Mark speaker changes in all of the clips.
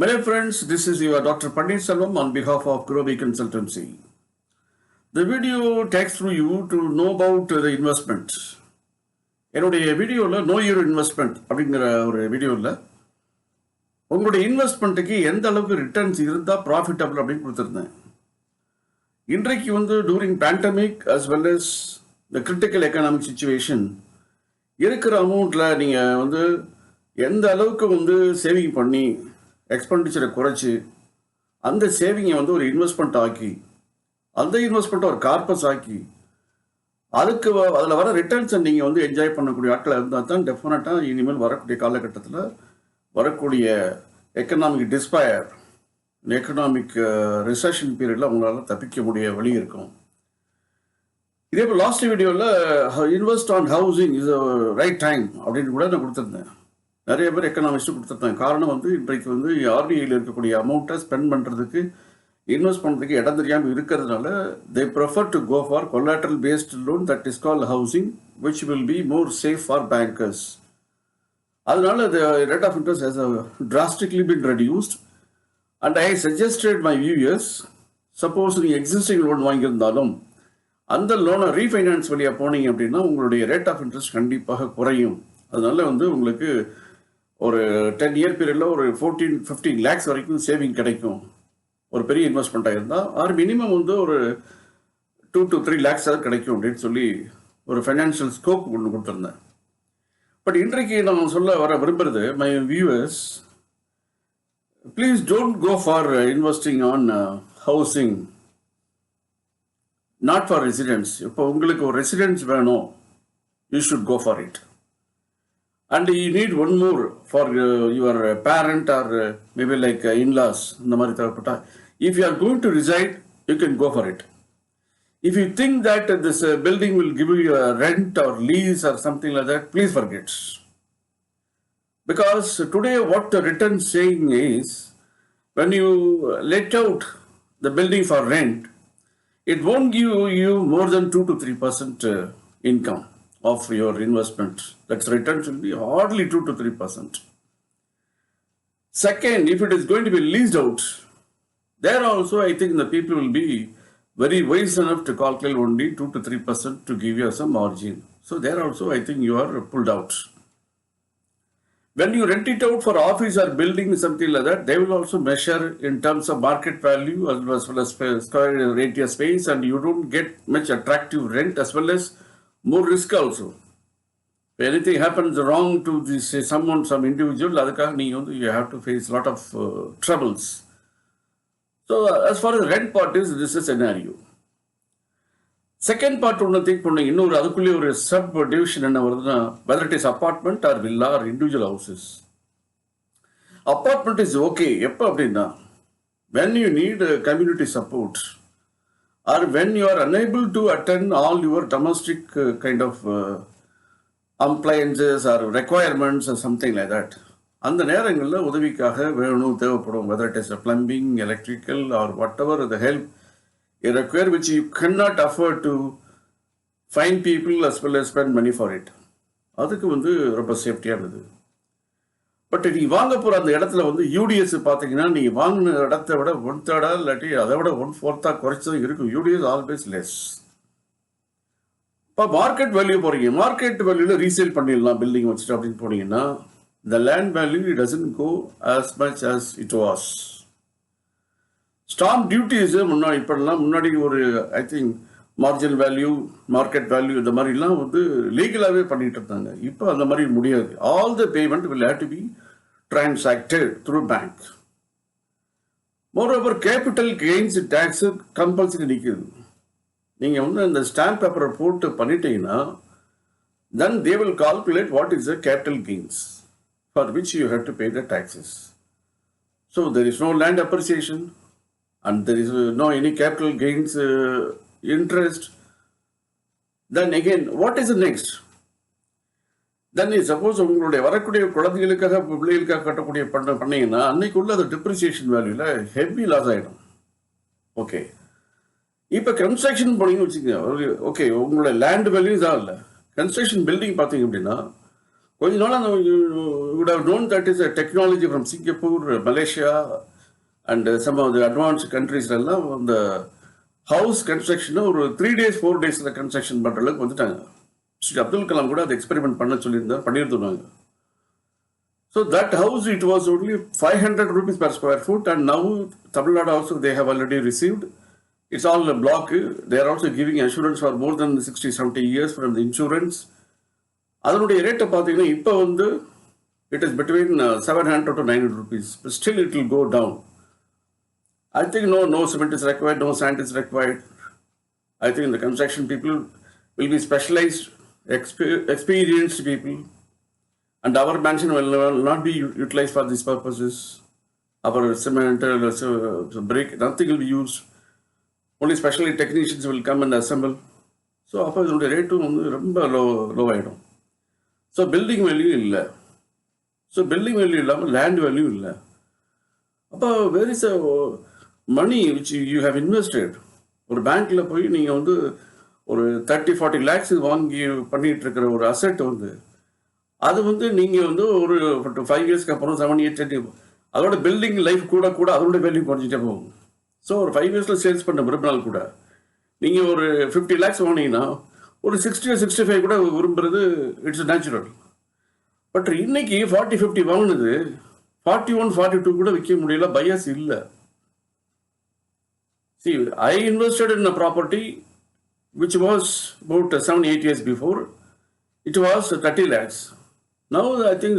Speaker 1: My dear friends, this is your Dr. Pandit Selvam on behalf of Groby Consultancy. The video takes through you to know about the investment. என்னுடைய வீடியோவில் no your investment அப்படிங்கிற ஒரு வீடியோவில் உங்களுடைய இன்வெஸ்ட்மெண்ட்டுக்கு எந்த அளவுக்கு returns இருந்தால் profitable அப்படின்னு கொடுத்துருந்தேன். இன்றைக்கு during pandemic as well as the critical economic situation இருக்கிற அமௌண்ட்டில் நீங்கள் எந்த அளவுக்கு சேவிங் பண்ணி எக்ஸ்பெண்டிச்சரை குறைச்சி அந்த சேவிங்கை ஒரு இன்வெஸ்ட்மெண்ட் ஆக்கி அந்த இன்வெஸ்ட்மெண்ட்டை ஒரு கார்பஸ் ஆக்கி அதுக்கு அதில் வர ரிட்டர்ன்ஸை நீங்கள் என்ஜாய் பண்ணக்கூடிய ஆட்களாக இருந்தால் தான் டெஃபினட்டாக இனிமேல் வரக்கூடிய காலகட்டத்தில் வரக்கூடிய எக்கனாமிக் டிஸ்பயர் எக்கனாமிக் ரிசெஷன் பீரியடில் அவங்களால தப்பிக்க முடிய வழி இருக்கும். இதே போல் லாஸ்ட் வீடியோவில் invest on housing is right time அப்படின்னு கூட நான் கொடுத்துருந்தேன். நிறைய பேர் எக்கனாமிக்ஸ்ட்டு கொடுத்துருந்தாங்க. காரணம் இன்றைக்கு ஆர்பிஐயில் இருக்கக்கூடிய அமௌண்ட்டை ஸ்பெண்ட் பண்ணுறதுக்கு இன்வெஸ்ட் பண்ணுறதுக்கு இடம் தெரியாமல் இருக்கிறதுனால they prefer to go for collateral based loan that is call housing which will be more safe for bankers. அதனால the rate of interest has drastically been reduced and I suggested my viewers, suppose நீங்கள் existing loan வாங்கியிருந்தாலும் அந்த லோனை refinance வழியாக போனீங்க அப்படின்னா உங்களுடைய rate of interest கண்டிப்பாக குறையும். அதனால உங்களுக்கு ஒரு 10-year பீரியடில் ஒரு 14-15 lakhs வரைக்கும் சேவிங் கிடைக்கும். ஒரு பெரிய இன்வெஸ்ட்மெண்ட்டாக இருந்தால் ஆர் மினிமம் ஒரு 2 to 3 lakhs கிடைக்கும் அப்படின்னு சொல்லி ஒரு ஃபைனான்ஷியல் ஸ்கோப் கொண்டு கொடுத்துருந்தேன். பட் இன்றைக்கு நான் சொல்ல வர விரும்புகிறது, my viewers, please don't go for investing on housing, not for residence. இப்போ உங்களுக்கு ஒரு ரெசிடென்ஸ் வேணும், you should go for it. And you need one more for your parent or maybe like in-laws. If you are going to reside, you can go for it. If you think that this building will give you a rent or lease or something like that, please forget. Because today what the return saying is, when you let out the building for rent, it won't give you more than 2 to 3% income of your investment. That's returns will be hardly 2 to 3%. Second, if it is going to be leased out, there also I think the people will be very wise enough to calculate only 2 to 3% to give you some margin. So there also I think you are pulled out. When you rent it out for office or building something like that, they will also measure in terms of market value as well as square area space, and you don't get much attractive rent as well as more risk also. If anything happens wrong to this someone, some individual, you have to face a lot of troubles. So as far as rent part is, this is a scenario. Second part, think அதுக்குள்ளே ஒரு sub division என்ன வருதுன்னா, whether it is apartment or villa or individual houses. Apartment is okay எப்போ அப்படின்னா, when you need community support or when you are unable to attend all your domestic kind of appliances or requirements or something like that, அந்த நேரங்களில் உதவிக்காக வேணும் தேவைப்படும், whether it is a plumbing, electrical or whatever the help you require, which you cannot afford to find people as well as spend money for it. அதுக்கு ரொம்ப சேஃப்டியானது. But நீ வாங்க போகிற அந்த இடத்துல யூடிஎஸ் பார்த்தீங்கன்னா நீங்கள் வாங்கின இடத்த விட 1/3 இல்லாட்டி அதை விட 1/4 குறைச்சதும் இருக்கும். UDS always less. இப்போ மார்க்கெட் வேல்யூ போகிறீங்க, மார்க்கெட் வேல்யூவில் ரீசேல் பண்ணிடலாம் பில்டிங் வச்சுட்டு அப்படின்னு போனீங்கன்னா, the land value it doesn't go as much as it was. Stamp duties முன்னாடி ஒரு I think marginal value, market value இந்த மாதிரிலாம் லீகலாகவே பண்ணிட்டு இருந்தாங்க. இப்போ அந்த மாதிரி முடியாது. All the payment will have to be transacted through bank. Moreover capital gains tax compulsory நிற்குது. நீங்கள் அந்த ஸ்டாம்ப் பேப்பரை போட்டு பண்ணிட்டீங்கன்னா then they will calculate what is the capital gains for which you have to pay the taxes. So there is no land appreciation and there is no any capital gains interest. Then again, what is the next? Then suppose உங்களுடைய வரக்கூடிய குழந்தைகளுக்காக பிள்ளைகளுக்காக கட்டக்கூடிய பண்ணீங்கன்னா அன்னைக்குள்ள அது depreciation வேல்யூவில் heavy loss ஆகிடும். Okay, இப்போ கன்ஸ்ட்ரக்ஷன் போனீங்கன்னு வச்சுக்கோங்க, ஓகே உங்களோட லேண்ட் வேல்யூ தான் இல்லை, கன்ஸ்ட்ரக்ஷன் பில்டிங் பார்த்தீங்க அப்படின்னா கொஞ்ச நாள் you would have known that is a technology from Singapore, Malaysia, and some of the advanced countries எல்லாம் அந்த ஹவுஸ் கன்ஸ்ட்ரக்ஷனை ஒரு 3 days 4 daysல கன்ஸ்ட்ரக்ஷன் பண்ணுற அளவுக்கு வந்துட்டாங்க. ஸ்ரீ அப்துல் கலாம் கூட அதை எக்ஸ்பெரிமெண்ட் பண்ண சொல்லியிருந்தார், பண்ணியிருந்தாங்க. So that house, it was only 500 rupees per square foot, and now Tamil Nadu also they have already received. It's all a block. They are also giving assurance for more than 60-70 years from the insurance. அதனுடைய ரேட்டை பார்த்தீங்கன்னா இப்போ வந்து it is between 700 to 900 rupees, but still it will go down. I think no cement is required, no sand is required. I think the construction people will be specialized, experienced people, and our mansion will not be utilized for these purposes. Our cement, brick, nothing will be used. Only specially technicians will come and assemble. So அப்போ இதனுடைய ரேட்டும் வந்து ரொம்ப low ஆகிடும். So building value இல்லை. So building value இல்லாமல் land value இல்லை. அப்போ where is a money which you have invested. ஒரு பேங்க்கில் போய் நீங்கள் வந்து ஒரு 30-40 lakhs வாங்கி பண்ணிகிட்டு இருக்கிற ஒரு அசெட் வந்து அது வந்து நீங்கள் வந்து ஒரு 5 yearsக்கு அப்புறம் 7-8 10 அதோட பில்டிங் லைஃப் கூட அதோட வேல்யூ குறைஞ்சிட்டே போகும். ஸோ ஒரு 5 yearsல சேல்ஸ் பண்ண விரும்பினால் கூட நீங்கள் ஒரு 50 lakhs வாங்கினீங்கன்னா ஒரு 60 or 65 கூட விரும்புறது இட்ஸ் நேச்சுரல். பட் இன்னைக்கு 40-50 வாங்கினது 41-42 கூட விற்க முடியல, பையர்ஸ் இல்லை. See, I invested in a property which was about 7-8 years before. It was 30 lakhs. Now I think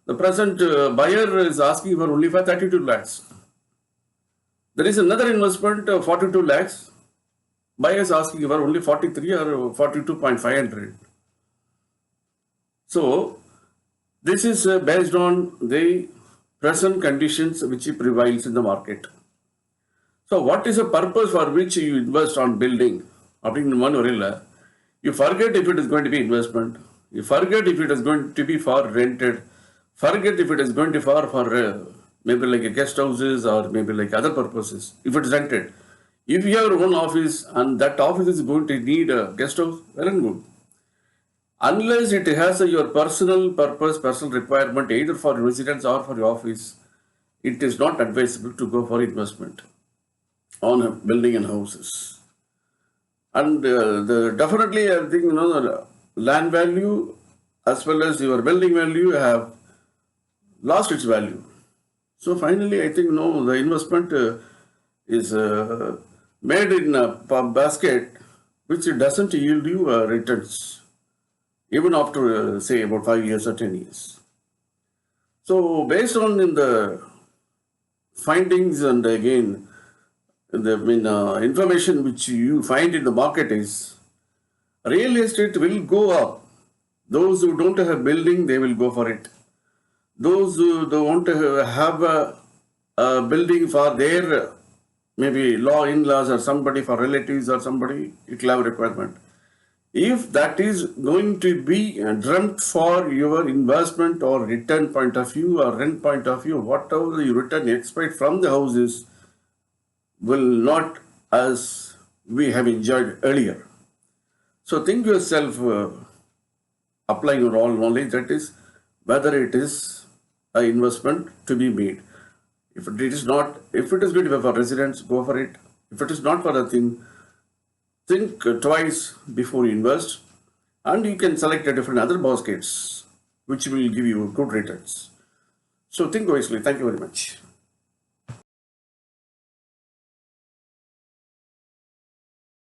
Speaker 1: the present buyer is asking for only for 32 lakhs. There is another investment of 42 lakhs. Buyers asking for only 43 or 42.500. So this is based on the present conditions which prevails in the market. So what is the purpose for which you invest on building? You forget if it is going to be investment. You forget if it is going to be for rented. Forget if it is going to be for maybe like a guest houses or maybe like other purposes. If it is rented. If you have your own office and that office is going to need a guest house, well and good. Unless it has your personal purpose, personal requirement, either for residence or for your office, it is not advisable to go for investment on building and houses. And definitely, I think the land value as well as your building value have lost its value. So finally, I think the investment is made in a basket which doesn't yield you returns even after say about 5 years or 10 years. So based on the findings and again the information which you find in the market is real estate will go up. Those who don't have building, they will go for it. Those who don't have a building for their maybe in-laws or somebody, for relatives or somebody, it will have a requirement. If that is going to be dreamt for your investment or return point of view or rent point of view, whatever you return expect from the houses will not as we have enjoyed earlier. So think yourself, applying your all knowledge, that is whether it is an investment to be made. If it is going to be for residents, go for it. If it is not for a thing, think twice before you invest, and you can select a different other baskets which will give you good returns. So think wisely. Thank you very much.